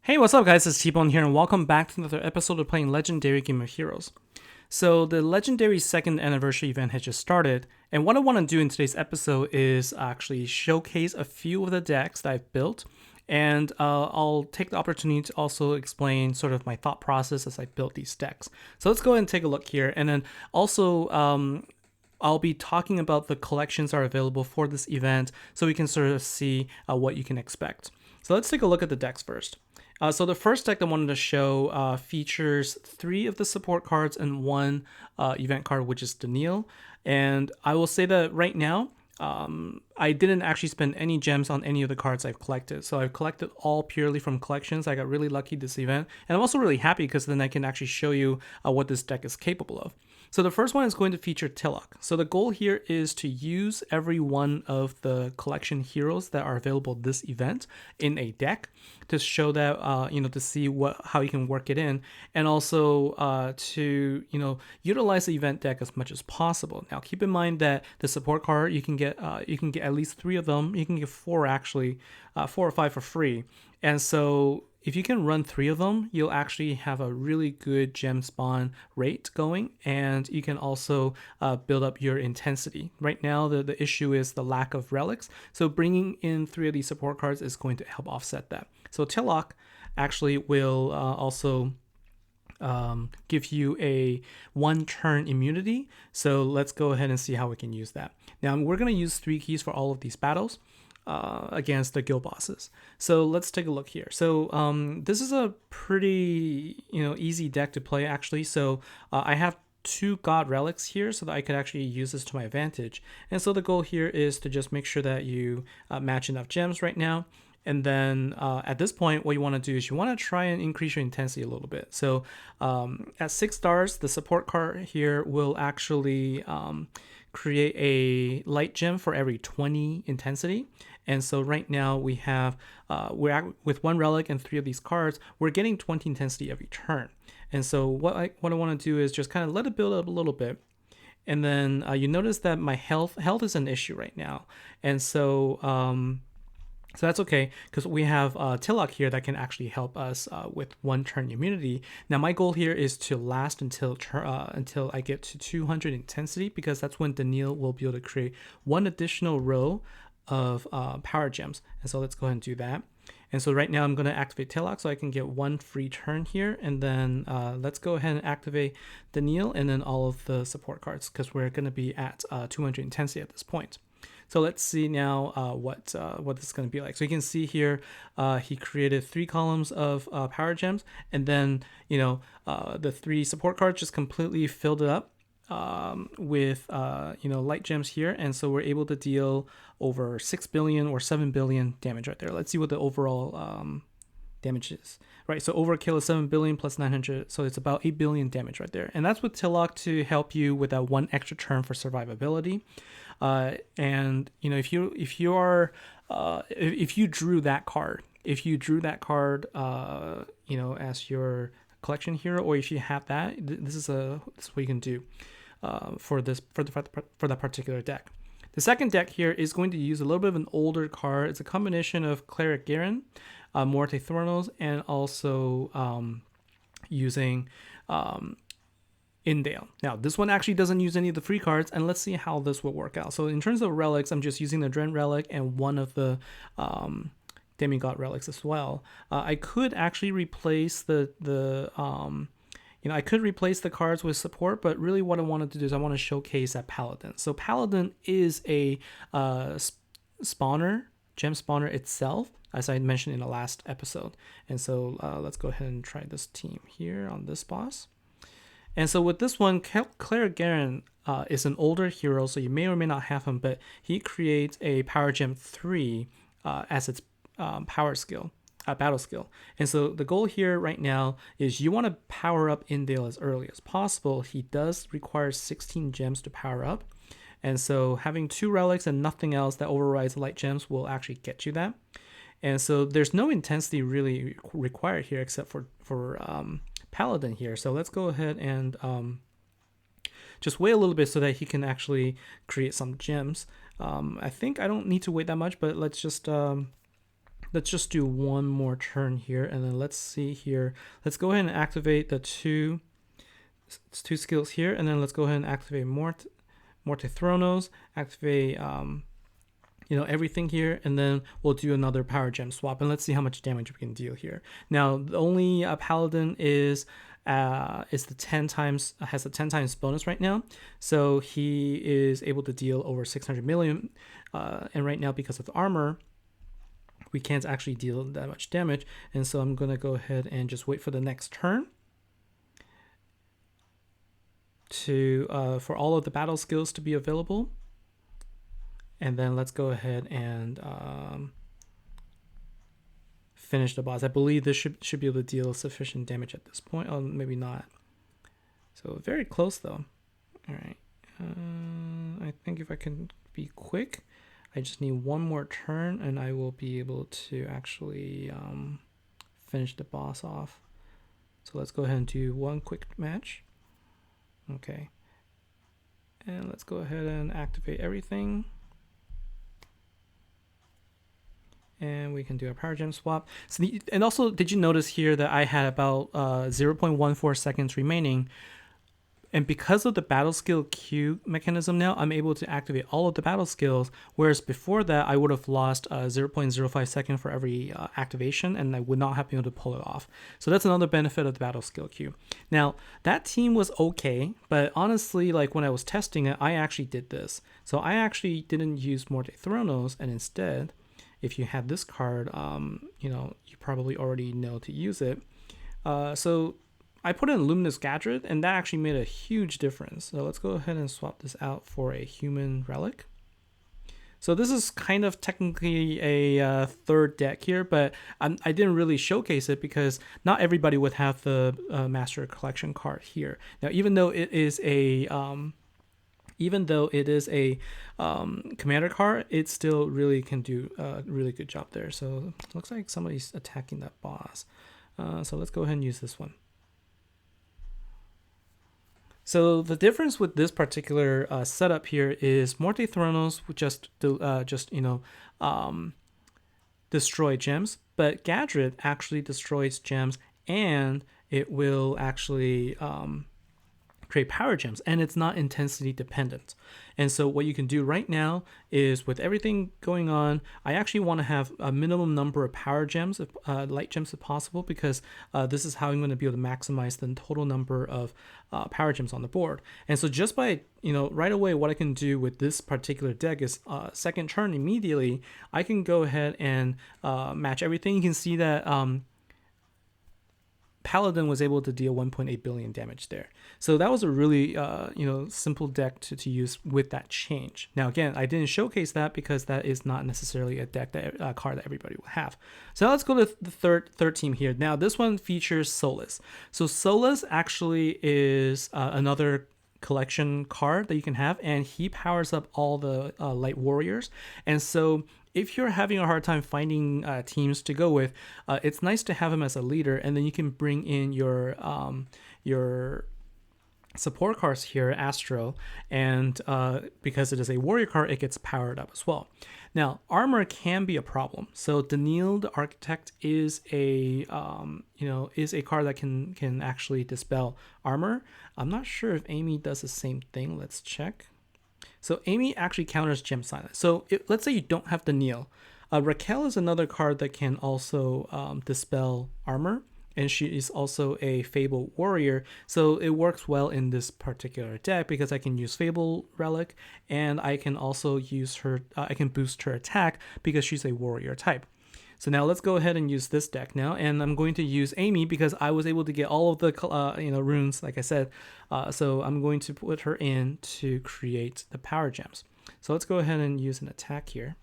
Hey, what's up guys, it's T-Bone here and welcome back to another episode of playing Legendary Game of Heroes. So the Legendary 2nd anniversary event has just started, and what I want to do in today's episode is actually showcase a few of the decks that I've built, and I'll take the opportunity to also explain sort of my thought process as I built these decks. So let's go ahead and take a look here, and then also I'll be talking about the collections that are available for this event so we can sort of see what you can expect. So let's take a look at the decks first. So the first deck I wanted to show features 3 of the support cards and 1 event card, which is Danil. And I will say that right now, I didn't actually spend any gems on any of the cards I've collected. So I've collected all purely from collections. I got really lucky this event. And I'm also really happy because then I can actually show you what this deck is capable of. So the first one is going to feature Tillock. So the goal here is to use every one of the collection heroes that are available this event in a deck to show that, to see how you can work it in, and also to, utilize the event deck as much as possible. Now, keep in mind that the support card, you can get at least 3 of them. You can get 4 actually, 4 or 5 for free. And so if you can run 3 of them, you'll actually have a really good gem spawn rate going, and you can also build up your intensity. Right now, the issue is the lack of relics, so bringing in 3 of these support cards is going to help offset that. So Tillock actually will also give you a 1-turn immunity, so let's go ahead and see how we can use that. Now, we're going to use 3 keys for all of these battles against the guild bosses. So let's take a look here. So this is a pretty easy deck to play actually. So I have 2 god relics here so that I could actually use this to my advantage. And so the goal here is to just make sure that you match enough gems right now. And then at this point, what you want to do is you want to try and increase your intensity a little bit. So at 6 stars, the support card here will actually create a light gem for every 20 intensity. And so right now we have, with 1 relic and 3 of these cards, we're getting 20 intensity every turn. And so what I want to do is just kind of let it build up a little bit. And then you notice that my health is an issue right now. And so that's okay, because we have Tillock here that can actually help us with 1-turn immunity. Now, my goal here is to last until I get to 200 intensity, because that's when Danil will be able to create 1 additional row of power gems. And so let's go ahead and do that. And so right now I'm going to activate Tillock so I can get 1 free turn here. And then let's go ahead and activate Danil and then all of the support cards, because we're going to be at 200 intensity at this point. So let's see now what this is going to be like. So you can see here, he created 3 columns of power gems, and then the 3 support cards just completely filled it up with light gems here, and so we're able to deal over 6 billion or 7 billion damage right there. Let's see what the overall damage is. Right, so overkill is 7 billion plus 900, so it's about 8 billion damage right there. And that's with Tillock to help you with that 1 extra turn for survivability. And if you drew that card, as your collection hero, or if you have that, this is what you can do for that particular deck. The second deck here is going to use a little bit of an older card. It's a combination of Cleric Garen, Morte Thornos, and also using Indale. Now, this one actually doesn't use any of the free cards, and let's see how this will work out. So in terms of relics, I'm just using the Dren relic and 1 of the demigod relics as well. I could actually replace I could replace the cards with support, but really what I wanted to do is I want to showcase that Paladin. So Paladin is a spawner, gem spawner itself, as I mentioned in the last episode. And so let's go ahead and try this team here on this boss. And so with this one, Cleric Garen is an older hero, so you may or may not have him, but he creates a Power Gem 3 as its power skill. Battle skill. And so the goal here right now is you want to power up Indale as early as possible. He does require 16 gems to power up. And so having 2 relics and nothing else that overrides the light gems will actually get you that. And so there's no intensity really required here except for Paladin here. So let's go ahead and just wait a little bit so that he can actually create some gems. I think I don't need to wait that much, but let's just let's just do one more turn here, and then let's see here. Let's go ahead and activate the two skills here, and then let's go ahead and activate Morte Thronos, activate everything here, and then we'll do another power gem swap, and let's see how much damage we can deal here. Now, the only Paladin is the 10 times, has a 10 times bonus right now, so he is able to deal over 600 million, and right now, because of the armor, we can't actually deal that much damage, and so I'm gonna go ahead and just wait for the next turn to for all of the battle skills to be available, and then let's go ahead and finish the boss. I believe this should be able to deal sufficient damage at this point. Oh, maybe not. So very close though. All right. I think if I can be quick, I just need one more turn and I will be able to actually finish the boss off. So let's go ahead and do one quick match. Okay. And let's go ahead and activate everything. And we can do a power gem swap. So and also, did you notice here that I had about 0.14 seconds remaining? And because of the battle skill queue mechanism now, I'm able to activate all of the battle skills, whereas before that, I would have lost 0.05 seconds for every activation, and I would not have been able to pull it off. So that's another benefit of the battle skill queue. Now, that team was okay, but honestly, like when I was testing it, I actually did this. So I actually didn't use Morte Thronos, and instead, if you have this card, you probably already know to use it. So I put in Luminous Gadget, and that actually made a huge difference. So let's go ahead and swap this out for a Human Relic. So this is kind of technically a third deck here, but I didn't really showcase it because not everybody would have the Master Collection card here. Now, even though it is a commander card, it still really can do a really good job there. So it looks like somebody's attacking that boss. So let's go ahead and use this one. So the difference with this particular setup here is Morte Thronos would just destroy gems, but Gadget actually destroys gems, and it will actually create power gems, and it's not intensity dependent. And so what you can do right now is, with everything going on, I actually want to have a minimum number of power gems, light gems if possible, because this is how I'm going to be able to maximize the total number of power gems on the board. And so just by, right away, what I can do with this particular deck is second turn immediately, I can go ahead and match everything. You can see that Paladin was able to deal 1.8 billion damage there. So that was a really simple deck to use with that change. Now again, I didn't showcase that because that is not necessarily a deck that card that everybody will have. So let's go to the third team here. Now this one features Solus. So Solus actually is another collection card that you can have, and he powers up all the light warriors. And so if you're having a hard time finding teams to go with, it's nice to have him as a leader, and then you can bring in your support cards here, Astro, and because it is a warrior card, it gets powered up as well. Now, armor can be a problem. So Danil, the Architect, is a card that can actually dispel armor. I'm not sure if Amy does the same thing. Let's check. So Amy actually counters Gem Silence. So let's say you don't have Danil. Raquel is another card that can also dispel armor, and she is also a Fable Warrior. So it works well in this particular deck because I can use Fable Relic, and I can also use her, I can boost her attack because she's a warrior type. So now let's go ahead and use this deck now, and I'm going to use Amy because I was able to get all of the runes, like I said. So I'm going to put her in to create the power gems. So let's go ahead and use an attack here.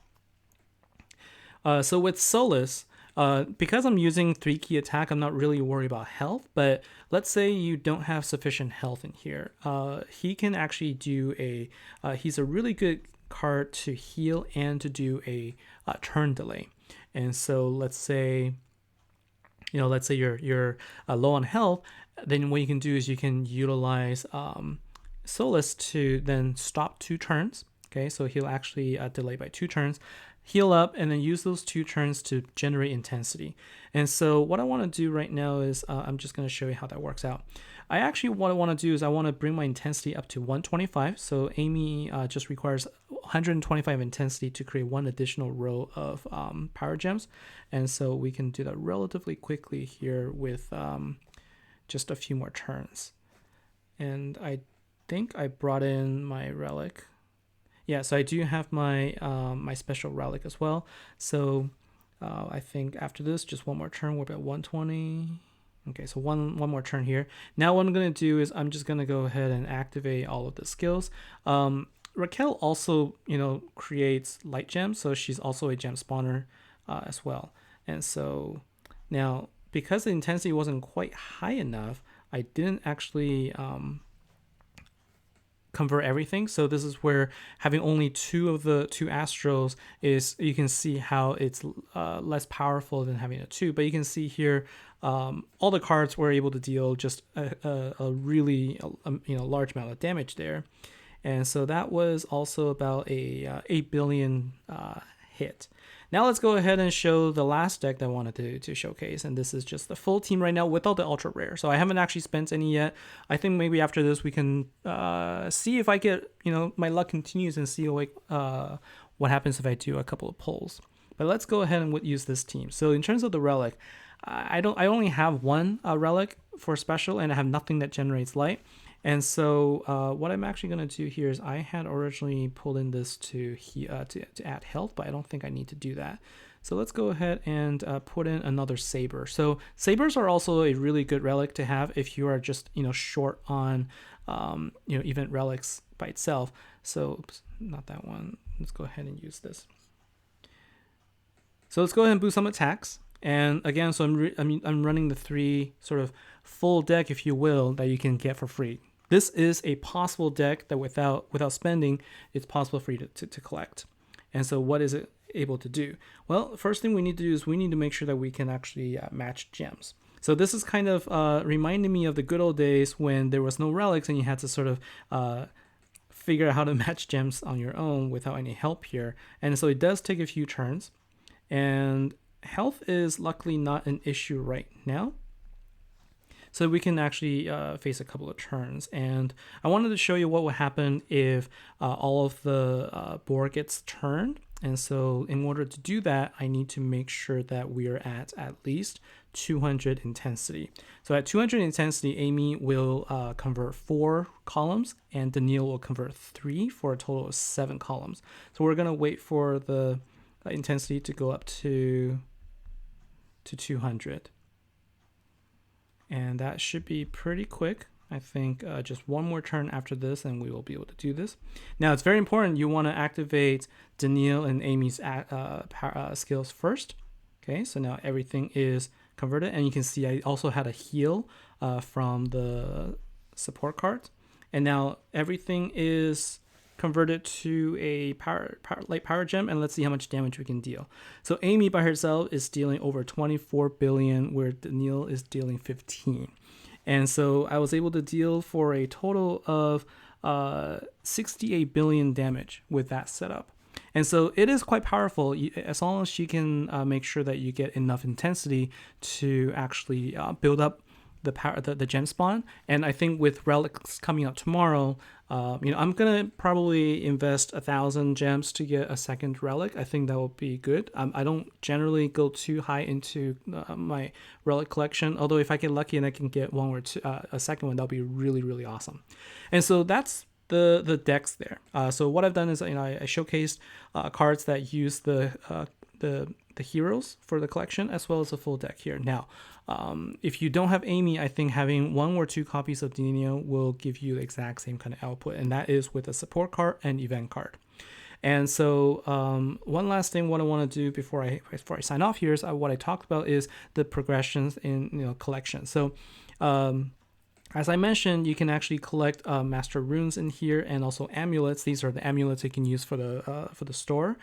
So with Solus, because I'm using 3-key attack, I'm not really worried about health, but let's say you don't have sufficient health in here. He can actually do he's a really good card to heal and to do a turn delay. And so let's say you're low on health, then what you can do is you can utilize Solus to then stop 2 turns. Okay, so he'll actually delay by 2 turns. heal up, and then use those 2 turns to generate intensity. And so what I want to do right now is I'm just going to show you how that works out. What I want to do is I want to bring my intensity up to 125. So Amy just requires 125 intensity to create 1 additional row of power gems. And so we can do that relatively quickly here with just a few more turns. And I think I brought in my relic. Yeah, so I do have my my special relic as well. So I think after this, just 1 more turn, we're at 120. Okay, so one more turn here. Now what I'm going to do is I'm just going to go ahead and activate all of the skills. Raquel also, creates light gems, so she's also a gem spawner as well. And so now, because the intensity wasn't quite high enough, I didn't actually convert everything. So this is where having only 2 of the 2 Astros is, you can see how it's less powerful than having a 2. But you can see here, all the cards were able to deal just a really large amount of damage there. And so that was also about a 8 billion hit. Now let's go ahead and show the last deck that I wanted to showcase, and this is just the full team right now without the ultra rare. So I haven't actually spent any yet. I think maybe after this we can see if I get, my luck continues, and see what happens if I do a couple of pulls. But let's go ahead and use this team. So in terms of the relic, I only have 1 relic for special, and I have nothing that generates light. And so what I'm actually going to do here is I had originally pulled in this to add health, but I don't think I need to do that. So let's go ahead and put in another saber. So sabers are also a really good relic to have if you are just short on event relics by itself. So oops, not that one. Let's go ahead and use this. So let's go ahead and boost some attacks. And again, so I'm running the 3 sort of full deck, if you will, that you can get for free. This is a possible deck that without spending, it's possible for you to collect. And so what is it able to do? Well, the first thing we need to do is we need to make sure that we can actually match gems. So this is kind of reminding me of the good old days when there was no relics and you had to sort of figure out how to match gems on your own without any help here. And so it does take a few turns. And health is luckily not an issue right now. So we can actually face a couple of turns. And I wanted to show you what would happen if all of the board gets turned. And so in order to do that, I need to make sure that we are at least 200 intensity. So at 200 intensity, Amy will convert 4 columns, and Danil will convert 3 for a total of 7 columns. So we're going to wait for the intensity to go up to 200. And that should be pretty quick. I think just 1 more turn after this and we will be able to do this. Now it's very important, you want to activate Danil and Amy's skills first. Okay, so now everything is converted, and you can see I also had a heal from the support card. And now everything is converted to a light power gem, and let's see how much damage we can deal. So Amy by herself is dealing over 24 billion, where Danil is dealing 15. And so I was able to deal for a total of 68 billion damage with that setup. And so it is quite powerful, as long as she can make sure that you get enough intensity to actually build up the gem spawn. And I think with relics coming out tomorrow, I'm gonna probably invest 1,000 gems to get a second relic. I think that will be good. I don't generally go too high into my relic collection, although if I get lucky and I can get 1 or 2 a second one, that'll be really, really awesome. And so that's the decks there. So what I've done is I showcased cards that use the heroes for the collection, as well as a full deck here. Now, if you don't have Amy, I think having 1 or 2 copies of Danil will give you the exact same kind of output, and that is with a support card and event card. And so one last thing, what I want to do before I sign off here is what I talked about is the progressions in collection. So as I mentioned, you can actually collect master runes in here, and also amulets. These are the amulets you can use for the store.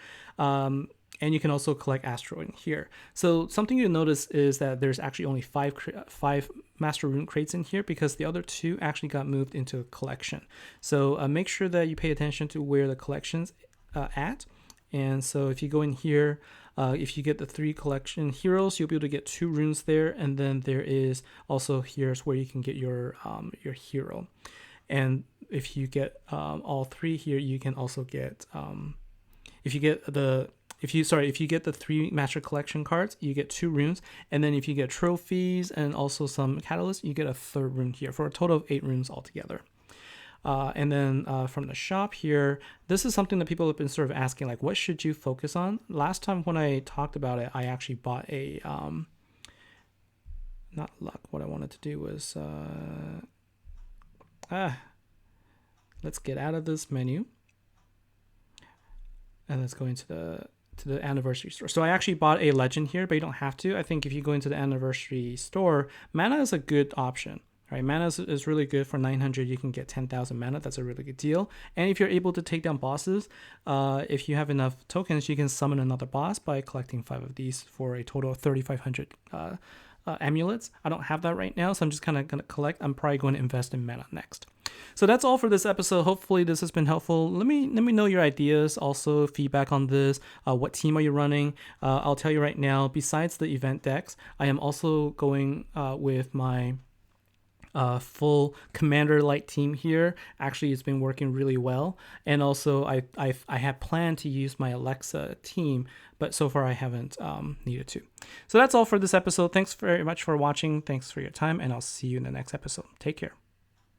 And you can also collect Astro in here. So something you'll notice is that there's actually only 5 Master Rune crates in here, because the other 2 actually got moved into a collection. So make sure that you pay attention to where the collection's at. And so if you go in here, if you get the 3 collection heroes, you'll be able to get 2 runes there. And then there is also here's where you can get your hero. And if you get all 3 here, you can also get if you get the 3 Master Collection cards, you get 2 runes, and then if you get trophies and also some catalysts, you get a 3rd rune here for a total of 8 runes altogether. And then from the shop here, this is something that people have been sort of asking, like, what should you focus on? Last time when I talked about it, I actually bought a not luck. What I wanted to do was let's get out of this menu. And let's go into the anniversary store. So I actually bought a legend here, but you don't have to. I think if you go into the anniversary store, mana is a good option, right? Mana is really good. For 900, you can get 10,000 mana. That's a really good deal. And if you're able to take down bosses, if you have enough tokens, you can summon another boss by collecting 5 of these for a total of 3,500 amulets. I don't have that right now, so I'm just kind of going to collect. I'm probably going to invest in mana next. So that's all for this episode. Hopefully this has been helpful. Let me know your ideas, also feedback on this. What team are you running? I'll tell you right now, besides the event decks, I am also going with my full commander light team here. Actually, it's been working really well. And also I had planned to use my Alexa team, but so far I haven't needed to. So that's all for this episode. Thanks very much for watching. Thanks for your time, and I'll see you in the next episode. Take care.